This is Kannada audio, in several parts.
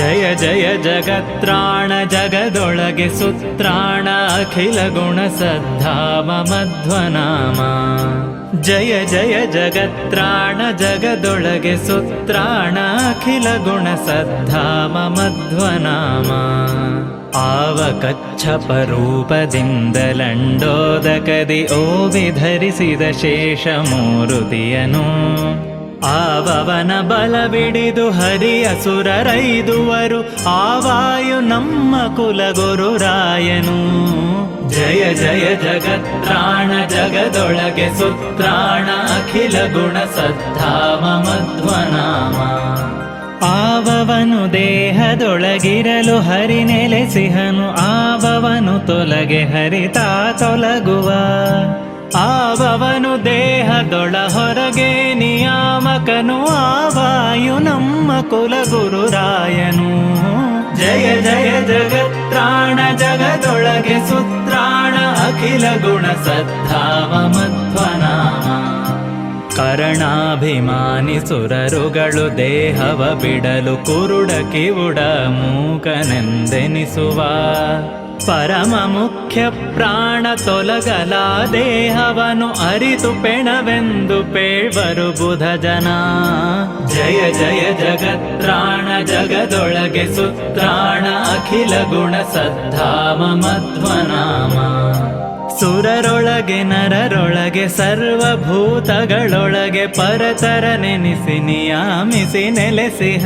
ಜಯ ಜಯ ಜಗತ್ರಾಣ ಜಗದೊಳಗೆ ಸುತ್ರಾಣ ಅಖಿಲ ಗುಣ ಸದ್ಧಾಮ ಮಧ್ವನಾಮ. ಜಯ ಜಯ ಜಗತ್ರಾಣ ಜಗದೊಳಗೆ ಸುತ್ರಾಣ ಅಖಿಲ ಗುಣ ಸದ್ಧಾಮ ಮಧ್ವನಾಮ. ಆವ ಕಚ್ಚಪ ರೂಪದಿಂದ ಲಂಡೋದಕದಿ ಓವಿ ಧರಿಸಿದ ಶೇಷ ಮೂರುತಿಯನು. ಆವವನ ಬಲವಿಡಿದು ಹರಿಯ ಸುರರೈದುವರು ಆವಾಯು ನಮ್ಮ ಕುಲಗುರುರಾಯನು. ಜಯ ಜಯ ಜಗತ್ರಾಣ ಜಗದೊಳಗೆ ಸುತ್ರಾಣ ಅಖಿಲ ಗುಣ ಸದ್ಧಾಮ ಮಧ್ವನಾಮ. ಆವವನು ದೇಹದೊಳಗಿರಲು ಹರಿ ನೆಲೆಸಿಹನು, ಆವವನು ತೊಲಗೆ ಹರಿತಾ ತೊಲಗುವ. ಆವವನು ದೇಹದೊಳ ಹೊರಗೆ ನಿಯಾಮಕನು, ಆವಾಯು ನಮ್ಮ ಕುಲಗುರುರಾಯನು. ಜಯ ಜಯ ಜಗತ್ರಾಣ ಜಗದೊಳಗೆ ಸುತ್ರಾಣ ಅಖಿಲ ಗುಣ ಸದ್ಧಾಮ ಮಧ್ವನಾಮ. ಕರ್ಣಾಭಿಮಾನಿ ಸುರರುಗಳು ದೇಹವ ಬಿಡಲು ಕುರುಡ ಕಿವುಡ ಮೂಕನೆಂದೆನಿಸುವ. ಪರಮ ಮುಖ್ಯ ಪ್ರಾಣ ತೊಲಗಲ ದೇಹವನು ಅರಿತು ಪೆಣವೆಂದು ಪೇಳ್ವರು ಬುಧ ಜನ. ಜಯ ಜಯ ಜಗತ್ರಾಣ ಜಗದೊಳಗೆ ಸುತ್ರಾಣ ಅಖಿಲ ಗುಣ ಸದ್ಧಾಮ ಮಧ್ವನಾಮ. ಸುರರೊಳಗೆ ನರರೊಳಗೆ ಸರ್ವಭೂತಗಳೊಳಗೆ ಪರತರ ನೆನೆಸಿ ನಿಯಾಮಿಸಿ ನೆಲೆಸಿಹ.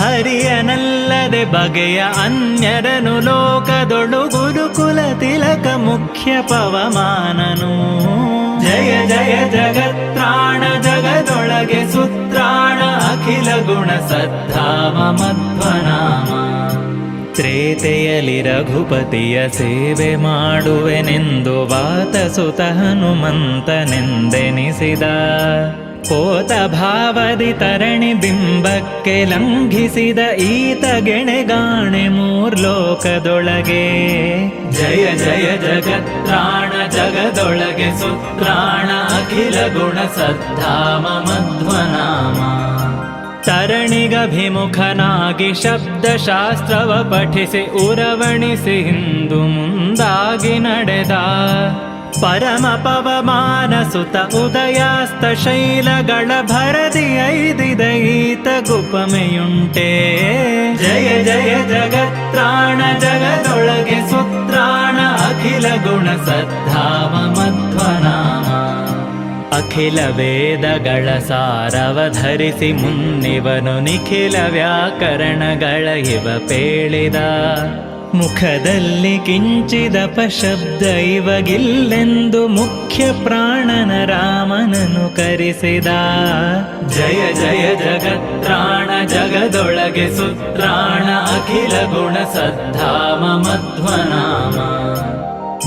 ಹರಿಯನಲ್ಲದೆ ಬಗೆಯ ಅನ್ಯರನು ಲೋಕದೊಳು ಗುರುಕುಲ ತಿಲಕ ಮುಖ್ಯ ಪವಮಾನನು. ಜಯ ಜಯ ಜಗತ್ರಾಣ ಜಗದೊಳಗೆ ಸುತ್ರಾಣ ಅಖಿಲ ಗುಣ ಸದ್ಧಾಮ ಮಧ್ವನಾಮ. ತ್ರೇತೆಯಲಿ ರಘುಪತಿಯ ಸೇವೆ ಮಾಡುವೆನೆಂದು ವಾತಸುತ ಹನುಮಂತನೆಂದೆನಿಸಿದ. ಪೋತ ಭಾವದಿ ತರಣಿ ಬಿಂಬಕ್ಕೆ ಲಂಘಿಸಿದ ಈತ ಗೆಣೆಗಾಣೆ ಮೂರ್ಲೋಕದೊಳಗೆ. ಜಯ ಜಯ ಜಗತ್ರಾಣ ಜಗದೊಳಗೆ ಸುತ್ರಾಣ ಅಖಿಲ ಗುಣ ಸದ್ಧಾಮ ಮಧ್ವನಾಮ. ತರಣಿಗಭಿಮುಖನಾಗಿ ಶಬ್ದಶಾಸ್ತ್ರವ ಪಠಿಸಿ ಉರವಣಿಸಿ ಹಿಂದು ಮುಂದಾಗಿ ನಡೆದ. ಪರಮ ಪವಮಾನ ಸುತ ಉದಯಾಸ್ತ ಶೈಲಗಳ ಭರದಿ ಐದಿದ ಈತ ಗುಪಮೆಯುಂಟೆ. ಜಯ ಜಯ ಜಗತ್ರಾಣ ಜಗದೊಳಗೆ ಸುತ್ರಾಣ ಅಖಿಲ ಗುಣ ಸದ್ಧಾಮ ಮಧ್ವನಾಮ. ಅಖಿಲ ವೇದಗಳ ಸಾರವ ಧರಿಸಿ ಮುನ್ನಿವನು ನಿಖಿಲ ವ್ಯಾಕರಣಗಳ ಇವ ಪೇಳಿದ. ಮುಖದಲ್ಲಿ ಕಿಂಚಿದಪ ಶಬ್ದ ಇವಗಿಲ್ಲೆಂದು ಮುಖ್ಯ ಪ್ರಾಣನ ರಾಮನನು ಕರೆಸಿದ. ಜಯ ಜಯ ಜಗತ್ರಾಣ ಜಗದೊಳಗೆ ಸುತ್ರಾಣ ಅಖಿಲ ಗುಣ ಸದ್ಧಾಮ ಮಧ್ವನಾಮ.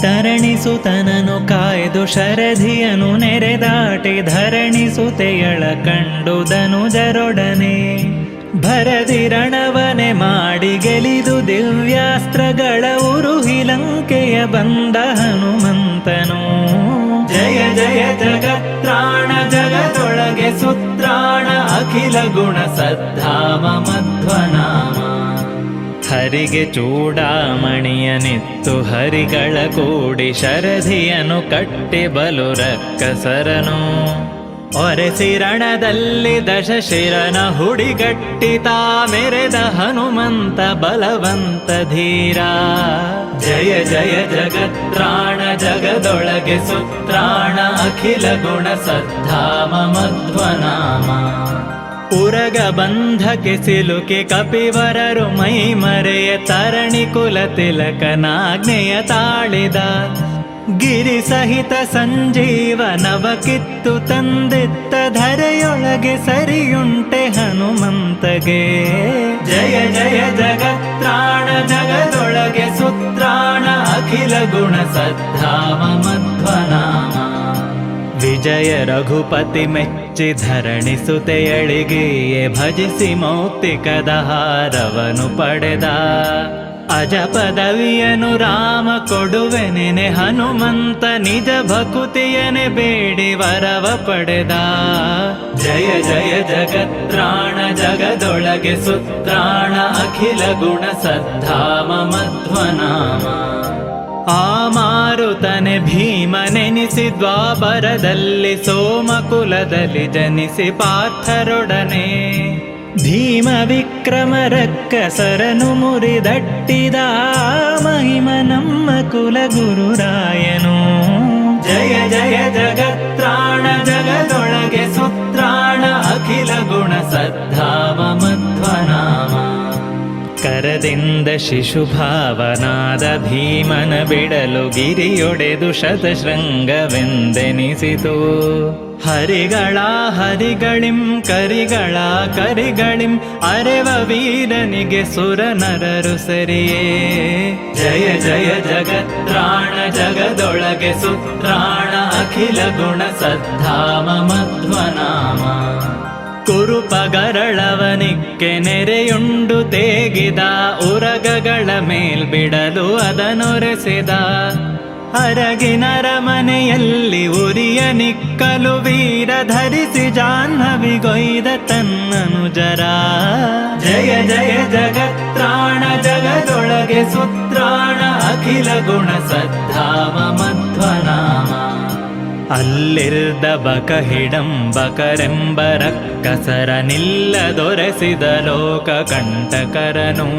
ತರಣಿಸುತನನು ಕಾಯ್ದು ಶರಧಿಯನು ನೆರೆದಾಟಿ ಧರಣಿಸುತೆಯಳ ಕಂಡುದನು ಜರೊಡನೆ. ಭರದಿ ರಣವನೆ ಮಾಡಿ ಗೆಲಿದು ದಿವ್ಯಾಸ್ತ್ರಗಳ ಉರುಹಿ ಲಂಕೆಯ ಬಂದ ಹನುಮಂತನು. ಜಯ ಜಯ ಜಗತ್ರಾಣ ಜಗದೊಳಗೆ ಸುತ್ರಾಣ ಅಖಿಲ ಗುಣ ಸದ್ಧಾಮ ಮಧ್ವನಾಮ. ಹರಿಗೆ ಚೂಡಾಮಣಿಯನಿತ್ತು ಹರಿಗಳ ಕೂಡಿ ಶರಧಿಯನು ಕಟ್ಟಿ ಬಲು ರಕ್ಕಸರನು. ಒರೆಸಿರಣದಲ್ಲಿ ದಶಶಿರನ ಹುಡಿಗಟ್ಟಿತಾ ಮೆರೆದ ಹನುಮಂತ ಬಲವಂತ ಧೀರ. ಜಯ ಜಯ ಜಗತ್ರಾಣ ಜಗದೊಳಗೆ ಸುತ್ರಾಣ ಅಖಿಲ ಗುಣ ಸದ್ಧಾಮ ಮಧ್ವನಾಮ. ಉರಗ ಬಂಧಕ್ಕೆ ಸಿಲುಕೆ ಕಪಿವರರು ಮೈ ಮರೆಯ ತರಣಿ ಕುಲ ತಿಲಕನಾಜ್ಞೆಯ ತಾಳಿದ. ಗಿರಿ ಸಹಿತ ಸಂಜೀವನವ ಕಿತ್ತು ತಂದಿತ್ತ ಧರೆಯೊಳಗೆ ಸರಿಯುಂಟೆ ಹನುಮಂತಗೆ. ಜಯ ಜಯ ಜಗತ್ರಾಣ ಜಗದೊಳಗೆ ಸುತ್ರಾಣ ಅಖಿಲ ಗುಣ ಸದ್ಧಾಮ ಮಧ್ವನಾಮ. ವಿಜಯ ರಘುಪತಿ ಮೆಚ್ಚಿ ಧರಣಿಸುತೆಯಳಿಗೆಯೇ ಭಜಿಸಿ ಮೌಕ್ತಿಕದ ಹಾರವನು ಪಡೆದ. ಅಜ ಪದವಿಯನು ರಾಮ ಕೊಡುವೆನೆನೆ ಹನುಮಂತ ನಿಜ ಭಕುತಿಯನೆ ಬೇಡಿ ವರವ ಪಡೆದ. ಜಯ ಜಯ ಜಗತ್ರಾಣ ಜಗದೊಳಗೆ ಸುತ್ರಾಣ ಅಖಿಲ ಗುಣ ಸದ್ಧಾಮ ಮಧ್ವನಾಮ. ಆ ಮಾರುತನೆ ಭೀಮನೆನಿಸಿ ದ್ವಾಪರದಲ್ಲಿ ಸೋಮಕುಲದಲ್ಲಿ ಜನಿಸಿ ಪಾರ್ಥರೊಡನೆ ಭೀಮ ವಿಕ್ರಮ ರಕ್ಕಸರನು ಮುರಿದಟ್ಟಿದ ಮಹಿಮ ನಮ್ಮ ಕುಲ ಗುರುರಾಯನು. ಜಯ ಜಯ ಜಗತ್ರಾಣ ಜಗದೊಳಗೆ ಸುತ್ರಾಣ ಅಖಿಲ ಗುಣ ಸದ್ಧಾಮ ಮಧ್ವನಾಮ. ಕರದಿಂದ ಶಿಶುಭಾವನಾದ ಭೀಮನ ಬಿಡಲು ಗಿರಿಯೊಡೆದು ಶತಶೃಂಗವೆಂದೆನಿಸಿತು. ಹರಿಗಳ ಹರಿಗಳಿಂ ಕರಿಗಳ ಕರಿಗಳಿಂ ಅರೆವ ವೀರನಿಗೆ ಸುರ ನರರು ಸರಿಯೇ. ಜಯ ಜಯ ಜಗತ್ರಾಣ ಜಗದೊಳಗೆ ಸುತ್ರಾಣ ಅಖಿಲ ಗುಣ ಸದ್ಧಾಮ ಮಧ್ವನಾಮ. ಕುರುಪಗರಳವನಿಕ್ಕೆ ನೆರೆಯುಂಡು ತೇಗಿದ ಉರಗಗಳ ಮೇಲ್ಬಿಡಲು ಅದನೊರೆಸಿದ. ಅರಗಿನರ ಮನೆಯಲ್ಲಿ ಉರಿಯ ನಿಕ್ಕಲು ವೀರ ಧರಿಸಿ ಜಾಹ್ನವಿಗೊಯ್ದ ತನ್ನನುಜರ. ಜಯ ಜಯ ಜಗತ್ರಾಣ ಜಗದೊಳಗೆ ಸುತ್ರಾಣ ಅಖಿಲ ಗುಣ ಸದ್ಧಾಮ ಮಧ್ವನಾಮ. ಅಲ್ಲಿರ್ದ ಬಕಹಿಡಂಬಕರೆಂಬ ರಕ್ಕಸರ ನಿಲ್ಲದೊರೆಸಿದ ಲೋಕ ಕಂಟಕರನು.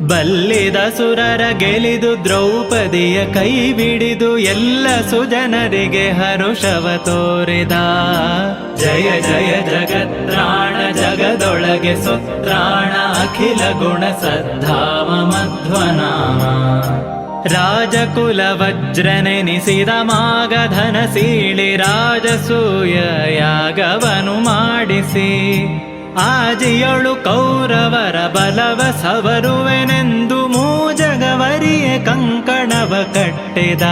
ಬಲ್ಲಿದ ಸುರರ ಗೆಲಿದು ದ್ರೌಪದಿಯ ಕೈ ಬಿಡಿದು ಎಲ್ಲ ಸುಜನರಿಗೆ ಹರುಷವ ತೋರಿದ. ಜಯ ಜಯ ಜಗತ್ರಾಣ ಜಗದೊಳಗೆ ಸುತ್ರಾಣ ಅಖಿಲ ಗುಣ ಸದ್ಧಾಮ ಮಧ್ವನಾಮ. ರಾಜಕುಲ ವಜ್ರನೆನಿಸಿದ ಮಾಗಧನ ಸೀಳಿ ರಾಜಸೂಯ ಯಾಗವನು ಮಾಡಿಸಿ. ಆಜಿಯೊಳು ಕೌರವರ ಬಲವ ಸವರುವೆನೆಂದು ಮೂಜಗವರಿಯ ಕಂಕಣವ ಕಟ್ಟಿದ.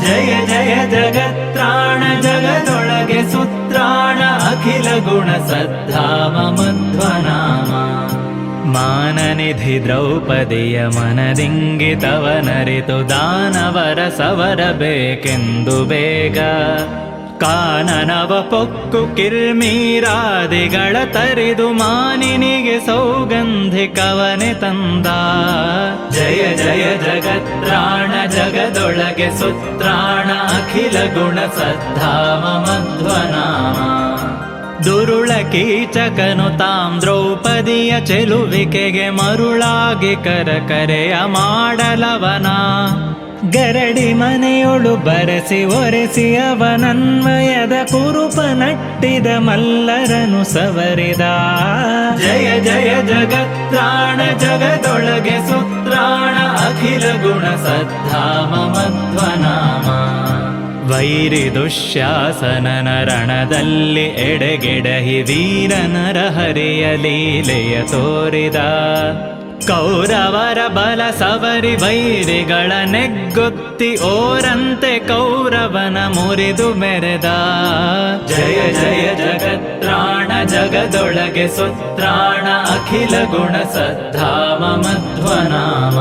ಜಯ ಜಯ ಜಗತ್ರಾಣ ಜಗದೊಳಗೆ ಸುತ್ರಾಣ ಅಖಿಲ ಗುಣ ಸದ್ಧಾಮ ಮಧ್ವನಾಮ. ಮಾನನಿಧಿ ದ್ರೌಪದಿಯ ಮನದಿಂಗಿತವನರಿತು ದಾನವರ ಸವರಬೇಕೆಂದು ಬೇಗ. ಕಾನನವ ಪೊಕ್ಕು ಕಿರ್ಮೀರಾದಿಗಳ ತರಿದು ಮಾನಿನಿಗೆ ಸೌಗಂಧಿಕವನೆ ತಂದ. ಜಯ ಜಯ ಜಗತ್ರಾಣ ಜಗದೊಳಗೆ ಸುತ್ರಾಣ ಅಖಿಲ ಗುಣ ಸದ್ಧಾಮ ಮಧ್ವನಾಮ. ದುರುಳ ಕೀಚಕನು ತಾಂ ದ್ರೌಪದಿಯ ಚೆಲುವಿಕೆಗೆ ಮರುಳಾಗಿ ಕರೆಯ ಮಾಡಲವನ. ಗರಡಿ ಮನೆಯೊಳು ಬರೆಸಿ ಒರೆಸಿ ಅವನನ್ವಯದ ಕುರುಪ ನಟ್ಟಿದ ಮಲ್ಲರನು ಸವರಿದ. ಜಯ ಜಯ ಜಗತ್ರಾಣ ಜಗದೊಳಗೆ ಸುತ್ರಾಣ ಅಖಿಲ ಗುಣ ಸದ್ಧಾಮ ಮಧ್ವನಾಮ. ವೈರಿ ದುಶ್ಯಾಸನನ ರಣದಲ್ಲಿ ಎಡೆಗೆಡಹಿ ವೀರನರ ಹರಿಯ ಲೀಲೆಯ ತೋರಿದ. ಕೌರವರ ಬಲ ಸವರಿ ವೈರಿಗಳ ನೆಗ್ಗೊತ್ತಿ ಓರಂತೆ ಕೌರವನ ಮುರಿದು ಮೆರೆದ. ಜಯ ಜಯ ಜಗತ್ರಾಣ ಜಗದೊಳಗೆ ಸುತ್ರಾಣ ಅಖಿಲ ಗುಣ ಸದ್ಧಾಮ ಮಧ್ವನಾಮ.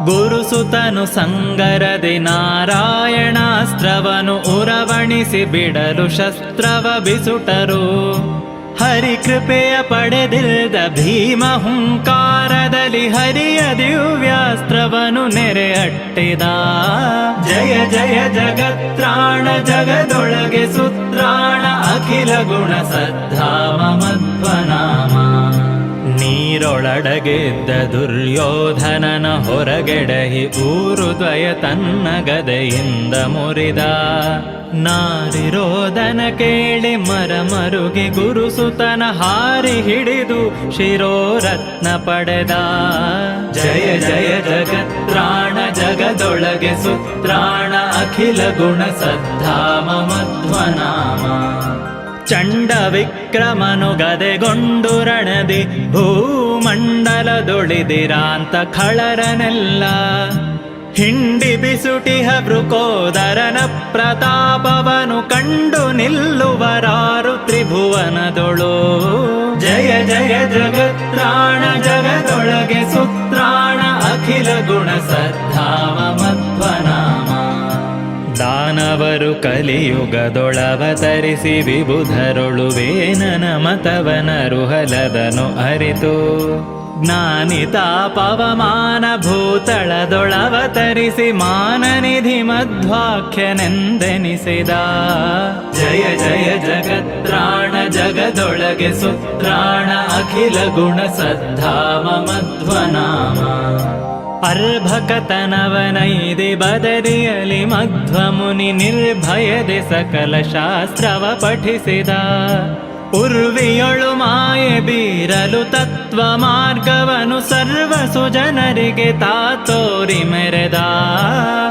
ಗುರುಸುತನು ಸಂಗರದಿ ನಾರಾಯಣಾಸ್ತ್ರವನು ಉರವಣಿಸಿ ಬಿಡಲು ಶಸ್ತ್ರವ ಬಿಸುಟರು. ಹರಿಕೃಪೆಯ ಪಡೆದಿಲ್ದ ಭೀಮ ಹುಂಕಾರದಲ್ಲಿ ಹರಿಯ ದಿವ್ಯಾಸ್ತ್ರವನು ನೆರೆ ಅಟ್ಟಿದ. ಜಯ ಜಯ ಜಗತ್ರಾಣ ಜಗದೊಳಗೆ ಸುತ್ರಾಣ ಅಖಿಲ ಗುಣ ಸದ್ಧಾಮ ಮಧ್ವನಾಮ. ನೀರೊಳಡಗೆದ್ದ ದುರ್ಯೋಧನನ ಹೊರಗೆಡಹಿ ಊರುದ್ವಯ ತನ್ನ ಗದೆಯಿಂದ ಮುರಿದ. ನಾರಿರೋದನ ಕೇಳಿ ಮರಮರುಗಿ ಗುರುಸುತನ ಹಾರಿ ಹಿಡಿದು ಶಿರೋರತ್ನ ಪಡೆದ. ಜಯ ಜಯ ಜಗತ್ರಾಣ ಜಗದೊಳಗೆ ಸುತ್ರಾಣ ಅಖಿಲ ಗುಣ ಸದ್ಧಾಮ ಮಧ್ವನಾಮ. ಚಂಡ ವಿಕ್ರಮನು ಗದೆಗೊಂಡು ರಣದಿ ಭೂಮಂಡಲದೊಳಿದಿರಾಂತ ಖಳರನೆಲ್ಲ. ಹಿಂಡಿ ಬಿಸುಟಿಹ ಬೃಕೋದರನ ಪ್ರತಾಪವನು ಕಂಡು ನಿಲ್ಲುವರಾರು ತ್ರಿಭುವನದೊಳು. ಜಯ ಜಯ ಜಗತ್ರಾಣ ಜಗದೊಳಗೆ ಸುತ್ರಾಣ ಅಖಿಲ ಗುಣ ಸದ್ಧಾಮ ಮಧ್ವನಾಮ. ದಾನವರು ಕಲಿಯುಗದೊಳವತರಿಸಿ ವಿಬುಧರೊಳು ವೇನನ ಮತವನರುಹಲದನು ಅರಿತು ಜ್ಞಾನಿ ತಾಪವಮಾನ ಭೂತಳದೊಳವತರಿಸಿ ಮಾನನಿಧಿ ಮಧ್ವಾಖ್ಯನೆಂದೆನಿಸಿದ. ಜಯ ಜಯ ಜಗತ್ರಾಣ ಜಗದೊಳಗೆ ಸುತ್ರಾಣ ಅಖಿಲ ಗುಣ ಸದ್ಧಾಮ ಮಧ್ವನಾಮ. ಅರ್ಭಕತನವನೈದೆ ಬದರಿಯಲಿ ಮಧ್ವಮುನಿ ನಿರ್ಭಯದೆ ಸಕಲ ಶಾಸ್ತ್ರವ ಪಠಿಸಿದ. ಉರ್ವಿಯೊಳು ಮಾಯೆ ಬೀರಲು ತತ್ವ ಮಾರ್ಗವನು ಸರ್ವ ಸುಜನರಿಗೆ ತಾತೋರಿ ಮೆರೆದ.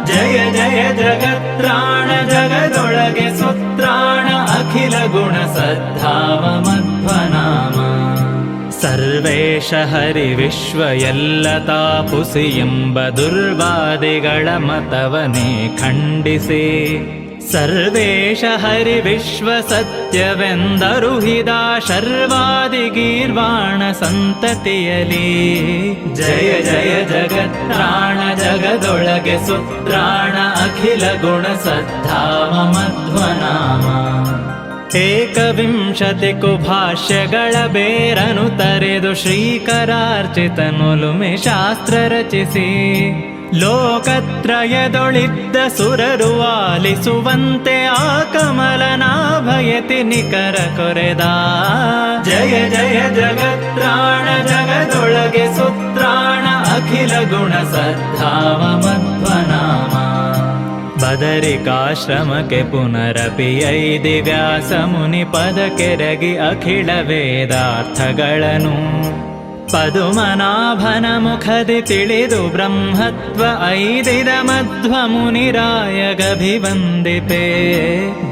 ಜಯ ಜಯ ಜಗತ್ರಾಣ ಜಗದೊಳಗೆ ಸುತ್ರಾಣ ಅಖಿಲ ಗುಣ ಸದ್ಧಾಮ ಮಧ್ವನಾಮ. ಸರ್ವೇಶ ಹರಿ ವಿಶ್ವ ಎಲ್ಲ ತಾಪುಸಿ ಎಂಬ ದುರ್ವಾದಿಗಳ ಮತವನೇ ಖಂಡಿಸಿ ಸರ್ವೇಶ ಹರಿ ವಿಶ್ವ ಸತ್ಯವೆಂದರುಹಿದ ಶರ್ವಾದಿ ಗೀರ್ವಾಣ ಸಂತತಿಯಲಿ. ಜಯ ಜಯ ಜಗತ್ರಾಣ ಜಗದೊಳಗೆ ಸುತ್ರಾಣ ಅಖಿಲ ಗುಣ ಸದ್ಧಾಮ ಮಧ್ವನಾಮ. ಏಕವಿಂಶತಿ ಕುಭಾಷ್ಯಗಳ ಬೇರನು ತರೆದು ಶ್ರೀಕರಾರ್ಚಿತನುಲುಮೆ ಶಾಸ್ತ್ರ ರಚಿಸಿ ಲೋಕತ್ರಯದೊಳಿದ್ದ ಸುರರು ಆಲಿಸುವಂತೆ ಆ ಕಮಲನಾಭಯತಿ ನಿಕರ ಕೊರೆದ. ಜಯ ಜಯ ಜಗತ್ರಾಣ ಜಗದೊಳಗೆ ಸುತ್ರಾಣ ಅಖಿಲ ಗುಣ ಸದ್ಧಾಮ ಮಧ್ವನಾಮ. ಬದರಿಕಾಶ್ರಮಕ್ಕೆ ಪುನರಪಿಯೈದಿ ವ್ಯಾಸ ಮುನಿ ಪದಕೆರಗಿ ಅಖಿಲ ವೇದಾರ್ಥಗಳನ್ನು ಪದುಮನಾಭನ ಮುಖದಿ ತಿಳಿದು ಬ್ರಹ್ಮತ್ವ ಐದಿದ ಮಧ್ವ ಮುನಿರಾಯಗಭಿವಂದಿಪೆ.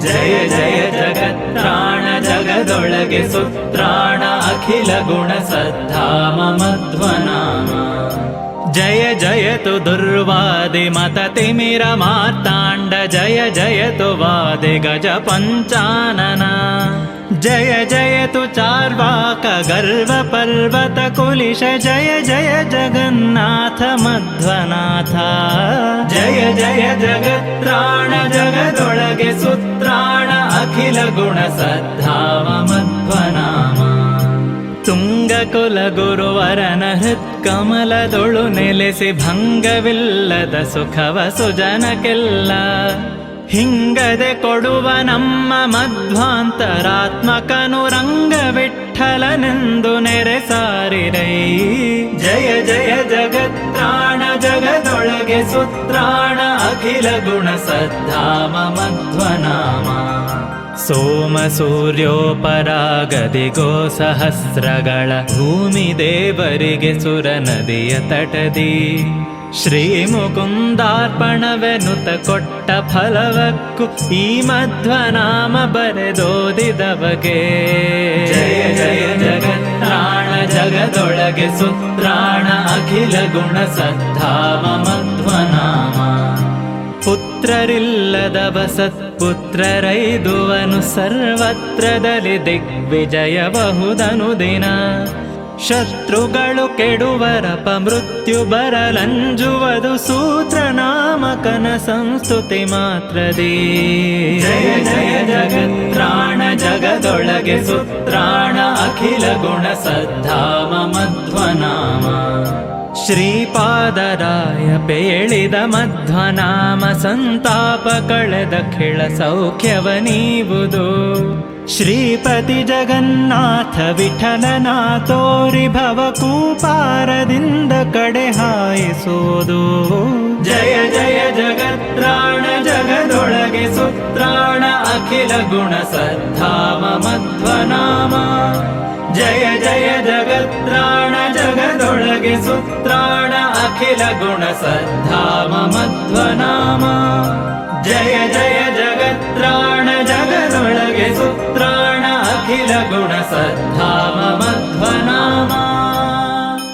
ಜಯ ಜಯ ಜಗತ್ರಾಣ ಜಗದೊಳಗೆ ಸುತ್ರಾಣ ಅಖಿಲ ಗುಣ ಸದ್ಧಾಮ ಮಧ್ವನಾಮ. ಜಯ ಜಯತು ದುರ್ವಾದಿ ಮತ ತಿಮಿರ ಮಾರ್ತಾಂಡ ಜಯ ಜಯತು ವಾದಿ ಗಜ ಪಂಚಾನನ. ಜಯ ಜಯತು ಚಾರ್ವಾಕ ಗರ್ವ ಪರ್ವತ ಕುಲಿಶ ಜಯ ಜಯ ಜಗನ್ನಾಥ ಮಧ್ವನಾಥ. ಜಯ ಜಯ ಜಗತ್ರಾಣ ಜಗದೊಳಗೆ ಸುತ್ರಾಣ ಅಖಿಲ ಗುಣ ಸದ್ಧಾಮ ಮಧ್ವನಾಮ. ತುಂಗ ಕುಲ ಗುರುವರನ ಹೃತ್ಕಮಲದೊಳು ನೆಲೆಸಿ ಭಂಗವಿಲ್ಲದ ಸುಖವ ಸುಜನಕ್ಕೆಲ್ಲ ಹಿಂಗದೆ ಕೊಡುವ ನಮ್ಮ ಮಧ್ವಾಂತರಾತ್ಮಕನು ರಂಗ ವಿಠ್ಠಲನೆಂದು ನೆರೆಸಾರಿರೈ. ಜಯ ಜಯ ಜಗತ್ರಾಣ ಜಗದೊಳಗೆ ಸುತ್ರಾಣ ಅಖಿಲ ಗುಣ ಸದ್ಧಾಮ ಮಧ್ವನಾಮ. ಸೋಮ ಸೂರ್ಯೋಪರಾಗದಿಗೋ ಸಹಸ್ರಗಳ ಭೂಮಿ ದೇವರಿಗೆ ಸುರ ನದಿಯ ತಟದಿ ಶ್ರೀ ಮುಕುಂದಾರ್ಪಣವೆನುತ ಕೊಟ್ಟ ಫಲವಕ್ಕೂ ಈ ಮಧ್ವನಾಮ ಬರೆದೋದಿದವಗೆ. ಜಯ ಜಯ ಜಗತ್ರಾಣ ಜಗದೊಳಗೆ ಸುತ್ರಾಣ ಅಖಿಲ ಗುಣ ಸದ್ಧಾಮ ಮಧ್ವನಾಮ. ಪುತ್ರರಿಲ್ಲದವ ಸತ್ಪುತ್ರರೈದುವನು ಸರ್ವತ್ರದಲ್ಲಿ ದಿಗ್ವಿಜಯಬಹುದನು ದಿನ. ಶತ್ರುಗಳು ಕೆಡುವರಪ ಮೃತ್ಯು ಬರಲಂಜುವುದು ಸೂತ್ರ ನಾಮಕನ ಸಂಸ್ತುತಿ ಮಾತ್ರದಿ. ಜಯ ಜಯ ಜಗತ್ರಾಣ ಜಗದೊಳಗೆ ಸುತ್ರಾಣ ಅಖಿಲ ಗುಣ ಸದ್ಧಾಮ ಮಧ್ವನಾಮ. ಶ್ರೀಪಾದರಾಯ ಪೇಳಿದ ಮಧ್ವನಾಮ ಸಂತಾಪ ಕಳೆದ ಖಿಳ ಸೌಖ್ಯವ ನೀವುದು. ಶ್ರೀಪತಿ ಜಗನ್ನಾಥ ವಿಠಲನ ತೋರಿ ಭವಕೂಪಾರದಿಂದ ಕಡೆ ಹಾಯಿಸೋದು. ಜಯ ಜಯ ಜಗತ್ರಾಣ ಜಗದೊಳಗೆ ಸುತ್ರಾಣ ಅಖಿಲ ಗುಣ ಸದ್ಧಾಮ ಮಧ್ವನಾಮ. ಜಯ ಜಯ ಜಗತ್ರಾಣ ಜಗದೊಳಗೆ ಸುತ್ರಾಣ ಅಖಿಲ ಗುಣ ಸದ್ಧಾಮ ಮಧ್ವನಾಮ. ಜಯ ಜಯ ಜಗತ್ರಾಣ ಜಗದೊಳಗೆ ಸುತ್ರಾಣ ಅಖಿಲ ಗುಣ ಸದ್ಧಾಮ